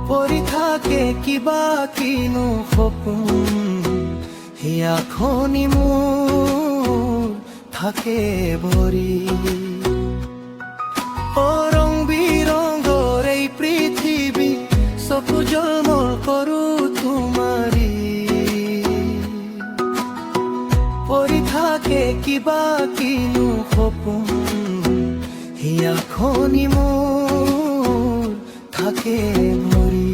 পৰি থাকে কিবা কিনো সপোন, সেই আখনি মোৰ থাকে ভৰি। ৰং বিৰঙৰ এই পৃথিৱী চকু জলমল কৰো তোমাৰি, পৰি থাকে কিবা কিনো সপোন, সেই আখনি মোৰ থাকে ভৰি।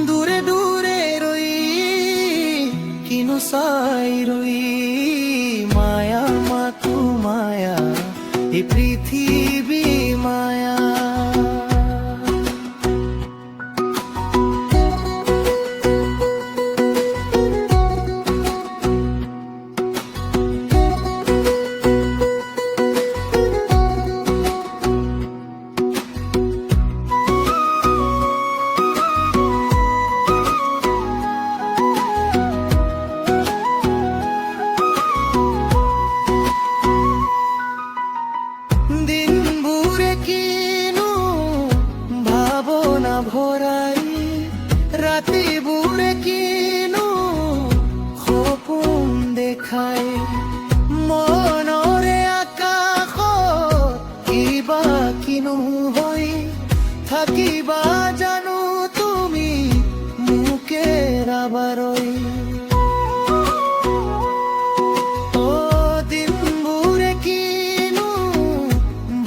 দূৰে দূৰে ৰৈ কিনো চাই ৰৈ, মায়া মাথো মায়া এই পৃথিৱী মায়া। ভৰাই ৰাতিবোৰে কিনো সপোন দেখাই, মনৰে আকাশত কিবা কিনো হৈ থাকিবা জানো তুমি মোকে এৰাবাৰৈ। দিনবোৰে কিনো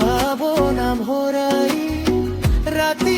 ভাৱনা ভৰাই ৰাতি